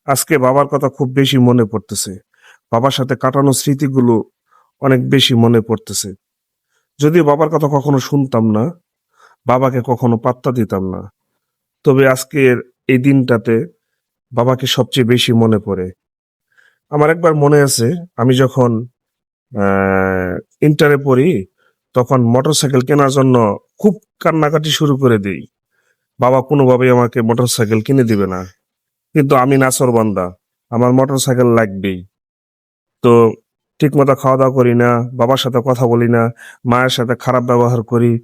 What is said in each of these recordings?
আজকে বাবার কথা খুব বেশি মনে পড়তেছে। বাবার সাথে কাটানো স্মৃতিগুলো অনেক বেশি মনে পড়তেছে। যদিও বাবার কথা কখনো শুনতাম না, বাবাকে কখনো পাত্তা দিতাম না। তবে আজকের এই দিনটাতে বাবাকে সবচেয়ে বেশি মনে পড়ে। আমার একবার মনে আছে, আমি যখন ইন্টারে পড়ি, তখন মোটরসাইকেল কেনার জন্য খুব কান্নাকাটি শুরু করে দেই। বাবা কোনোভাবেই আমাকে মোটরসাইকেল কিনে দিবে না। কিন্তু আমি নাছোড়বান্দা, আমার মোটরসাইকেল লাগবেই। তো ঠিকমতো খাওয়া-দাওয়া করি না, বাবার সাথে কথা বলি না, মায়ের সাথে খারাপ ব্যবহার করি,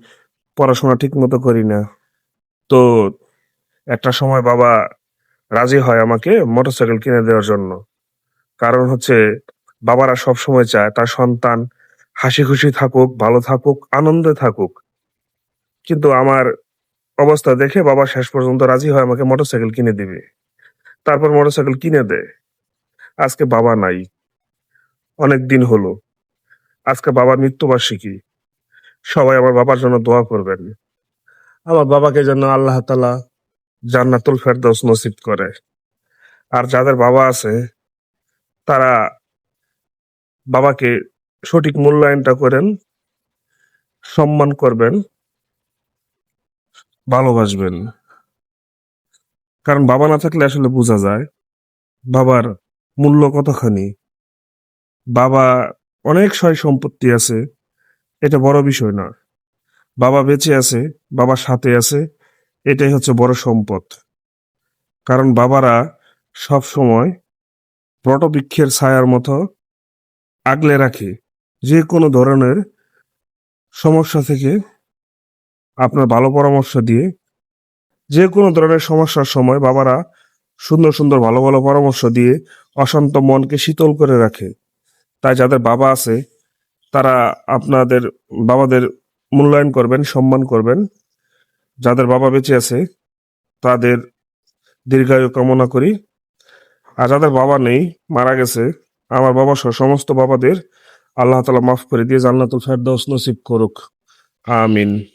পড়াশোনা ঠিকমতো করি না। তো একটা সময় বাবা রাজি হয় আমাকে মোটরসাইকেল কিনে দেওয়ার জন্য। কারণ হচ্ছে বাবারা সবসময় চায় তার সন্তান হাসি-খুশি থাকুক, ভালো থাকুক, আনন্দে থাকুক। কিন্তু আমার অবস্থা দেখে বাবা শেষ পর্যন্ত রাজি হয় আমাকে মোটরসাইকেল কিনে দিবে। তারপর মোটরসাইকেল কিনে দেয়। আজকে বাবা নাই। অনেক দিন হলো। আজকে বাবার মৃত্যুবার্ষিকী। সবাই আমার বাবার জন্য দোয়া করবেন। আমার বাবাকে যেন আল্লাহ তাআলা জান্নাতুল ফেরদৌস নসিব করে। আর যাদের বাবা আছে তারা বাবাকে সঠিক মূল্যায়নটা করেন, সম্মান করবেন, ভালোবাসবেন। কারণ বাবা না থাকলে আসলে বোঝা যায় বাবার মূল্য কতখানি। বাবা অনেক সয় সম্পত্তি আছে, এটা বড় বিষয় না। বাবা বেঁচে আছে, বাবা সাথে আছে, এটাই হচ্ছে বড় সম্পদ। কারণ বাবারা সবসময় বটবৃক্ষের ছায়ার মতো আগলে রাখে। যে কোনো ধরনের সমস্যা থেকে আপনার ভালো পরামর্শ দিয়ে, যে কোনো ধরনের সমস্যার সময় বাবারা সুন্দর, সুন্দর ভালো, ভালো পরামর্শ দিয়ে অশান্ত মনকে শীতল করে রাখে। তাই যাদের বাবা আছে তারা আপনাদের বাবাদের মূল্যায়ন করবেন, সম্মান করবেন। যাদের বাবা বেঁচে আছে তাদের দীর্ঘায়ু কামনা করি। আর যাদের বাবা নেই, মারা গেছে, আমার বাবা সহ সমস্ত বাবাদের আল্লাহ তাআলা মাফ করে দিয়ে জান্নাতুল ফেরদৌস নসিব করুক। আমিন।